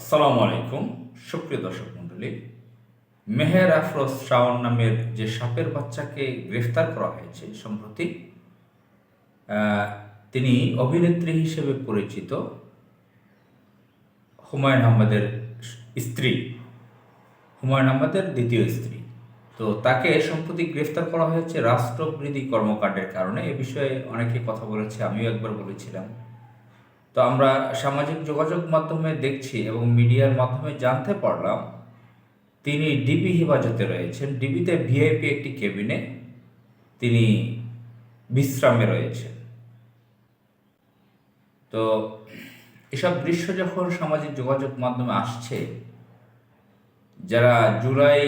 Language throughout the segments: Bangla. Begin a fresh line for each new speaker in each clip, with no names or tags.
আসসালামু আলাইকুম সুপ্রিয় দর্শক মণ্ডলী। মেহের আফরোজ শাওন নামের যে সাপের বাচ্চাকে গ্রেফতার করা হয়েছে সম্প্রতি, আহ, তিনি অভিনেত্রী হিসেবে পরিচিত হুমায়ুন আহমেদের স্ত্রী, হুমায়ুন আহমেদের দ্বিতীয় স্ত্রী। তো তাকে সম্প্রতি গ্রেফতার করা হয়েছে রাষ্ট্রবিরোধী কর্মকাণ্ডের কারণে। এ বিষয়ে অনেকে কথা বলেছে, আমিও একবার বলেছিলাম। তো আমরা সামাজিক যোগাযোগ মাধ্যমে দেখছি এবং মিডিয়ার মাধ্যমে জানতে পারলাম তিনি ডিবি হেফাজতে রয়েছেন। ডিবিতে ভিআইপি একটি কেবিনে তিনি বিশ্রামে রয়েছেন। তো এসব দৃশ্য যখন সামাজিক যোগাযোগ মাধ্যমে আসছে, যারা জুলাই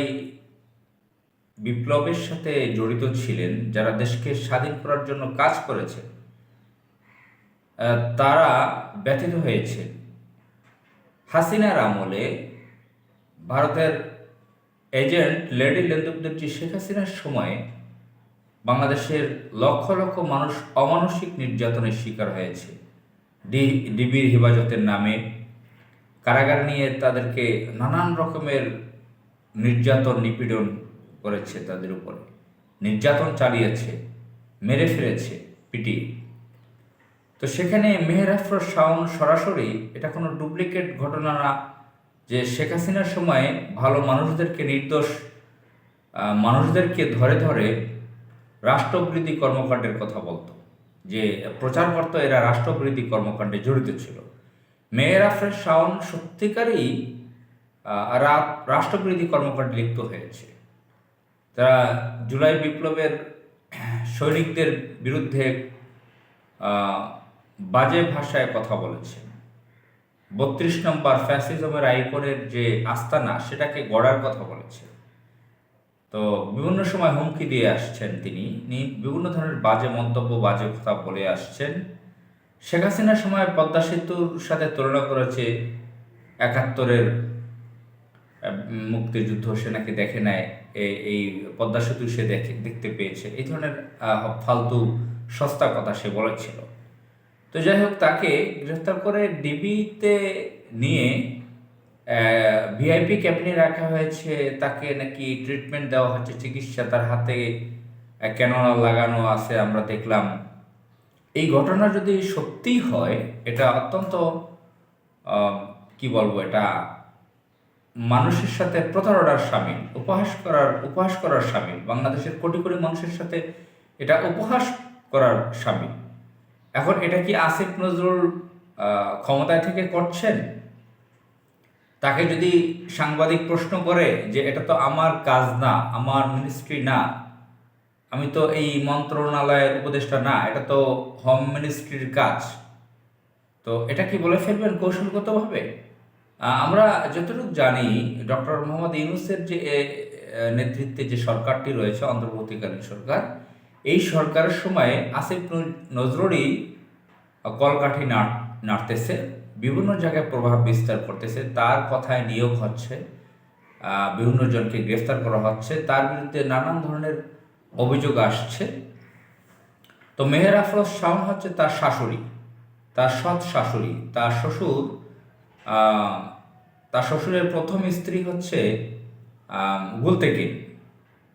বিপ্লবের সাথে জড়িত ছিলেন, যারা দেশকে স্বাধীন করার জন্য কাজ করেছে, তারা ব্যথিত হয়েছে। হাসিনার আমলে ভারতের এজেন্ট লেডি লেন্দুবদেবজি শেখ হাসিনার সময়ে বাংলাদেশের লক্ষ লক্ষ মানুষ অমানসিক নির্যাতনের শিকার হয়েছে। ডিবির হেফাজতের নামে কারাগারে নিয়ে তাদেরকে নানান রকমের নির্যাতন নিপীড়ন করেছে, তাদের উপরে নির্যাতন চালিয়েছে, মেরে ফেলেছে পিটিয়ে। তো সেখানে মেহের আফরোজ শাওন সরাসরি, এটা কোনো ডুপ্লিকেট ঘটনা না যে শেখ হাসিনার সময় ভালো মানুষদেরকে, নির্দোষ মানুষদেরকে ধরে ধরে রাষ্ট্রবিরোধী কর্মকাণ্ডের কথা বলতো, যে প্রচার করতো এরা রাষ্ট্রবিরোধী কর্মকাণ্ডে জড়িত ছিল। মেহের আফরোজ শাওন সত্যিকারই রাষ্ট্রবিরোধী কর্মকাণ্ডে লিপ্ত হয়েছে। তারা জুলাই বিপ্লবের সৈনিকদের বিরুদ্ধে বাজে ভাষায় কথা বলেছে। ৩২ নম্বর ফ্যাসিজমের আইকনের যে আস্তানা, সেটাকে গড়ার কথা বলেছে। তো বিভিন্ন সময় হুমকি দিয়ে আসছেন তিনি, বিভিন্ন ধরনের বাজে মন্তব্য, বাজে কথা বলে আসছেন। শেখ হাসিনার সময় পদ্মা সেতুর সাথে তুলনা করেছে ৭১-এর মুক্তিযুদ্ধ, সে নাকি দেখে নেয়, এই পদ্মা সেতু সে দেখতে পেয়েছে। এই ধরনের ফালতু সস্তা কথা সে বলেছিল। তো যাই হোক, তাকে গ্রেফতার করে ডিবিতে নিয়ে ভিআইপি ক্যাবিনে রাখা হয়েছে। তাকে নাকি ট্রিটমেন্ট দেওয়া হচ্ছে, চিকিৎসা, তার হাতে ক্যানোলা লাগানো আছে আমরা দেখলাম। এই ঘটনা যদি সত্যিই হয়, এটা অত্যন্ত কি বলবো, এটা মানুষের সাথে প্রতারণার সামিল, উপহাস করার সামিল। বাংলাদেশের কোটি কোটি মানুষের সাথে এটা উপহাস করার সামিল। এখন এটা কি আসিফ নজরুল ক্ষমতায় থেকে করছেন? তাকে যদি সাংবাদিক প্রশ্ন করে যে এটা তো আমার কাজ না, আমার মিনিস্ট্রি না, আমি তো এই মন্ত্রণালয়ের উপদেষ্টা না, এটা তো হোম মিনিস্ট্রির কাজ, তো এটা কি বলে ফেলবেন কৌশলগতভাবে? আমরা যতটুকু জানি, ডক্টর মোহাম্মদ ইউনূসের যে নেতৃত্বে যে সরকারটি রয়েছে, অন্তর্বর্তীকালীন সরকার, এই সরকারের সময়ে আসিফ নজরুলই কলকাঠি নাড়তেছে, বিভিন্ন জায়গায় প্রভাব বিস্তার করতেছে, তার কথায় নিয়োগ হচ্ছে, বিভিন্ন জনকে গ্রেফতার করা হচ্ছে, তার বিরুদ্ধে নানান ধরনের অভিযোগ আসছে। তো মেহের আফরোজ শাওন হচ্ছে তার শাশুড়ি, তার সৎ শাশুড়ি। তার শ্বশুরের প্রথম স্ত্রী হচ্ছে গুলতেকিন।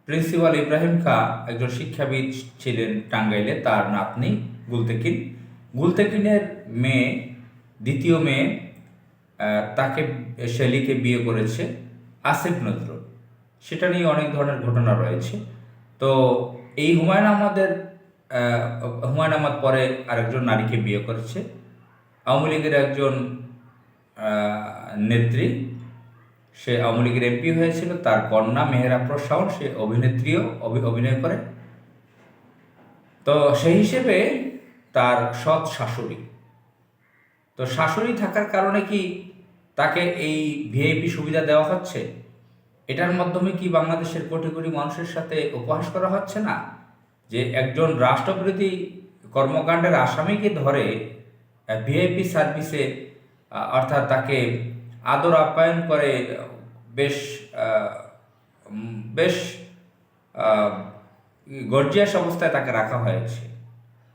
প্রিন্সিপাল ইব্রাহিম খা একজন শিক্ষাবিদ ছিলেন টাঙ্গাইলে, তার নাতনি গুলতেকিন। গুলতেকিনের মেয়ে, দ্বিতীয় মেয়ে, তাকে শেলিকে বিয়ে করেছে আসিফ নজরুল। সেটা নিয়ে অনেক ধরনের ঘটনা রয়েছে। তো এই হুমায়ুন আহমদ পরে আরেকজন নারীকে বিয়ে করেছে, আওয়ামী লীগের একজন নেত্রী, সে আওয়ামী লীগের এমপি হয়েছিল। তার কন্যা মেহের আফরোজ শাওন, সে অভিনেত্রীও অভিনয় করে। তো সেই হিসেবে তার সৎ শাশুড়ি। তো শাশুড়ি থাকার কারণে কি তাকে এই ভিআইপি সুবিধা দেওয়া হচ্ছে? এটার মাধ্যমে কি বাংলাদেশের কোটি কোটি মানুষের সাথে উপহাস করা হচ্ছে না? যে একজন রাষ্ট্রবিরোধী কর্মকাণ্ডের আসামিকে ধরে ভিআইপি সার্ভিসে, অর্থাৎ তাকে আদর আপ্যায়ন করে বেশ বেশ গর্জিয়াস অবস্থায় তাকে রাখা হয়েছে,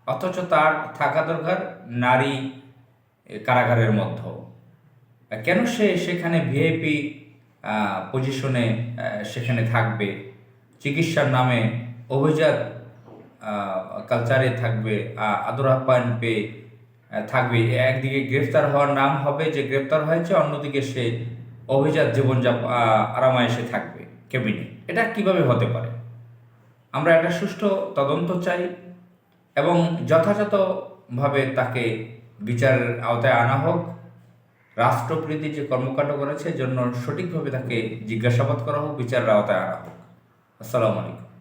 অথচ তার থাকা দরকার নারী কারাগারের মধ্যে। কেন সে সেখানে ভিআইপি পজিশনে সেখানে থাকবে, চিকিৎসার নামে অভিজাত কালচারে থাকবে, আদর আপ্যায়ন পেয়ে থাকবে। একদিকে গ্রেফতার হওয়ার নাম হবে যে গ্রেফতার হয়েছে, অন্যদিকে সে অভিজাত জীবনযাপন আরামায়েশে থাকবে কেবিনে। এটা কিভাবে হতে পারে? আমরা একটা সুষ্ঠু তদন্ত চাই এবং যথাযথভাবে তাকে বিচারের আওতায় আনা হোক। রাষ্ট্রপ্রীতি যে কর্মকাণ্ড করেছে জন্য সঠিকভাবে তাকে জিজ্ঞাসাবাদ করা হোক, বিচারের আওতায় আনা হোক। আসসালামু আলাইকুম।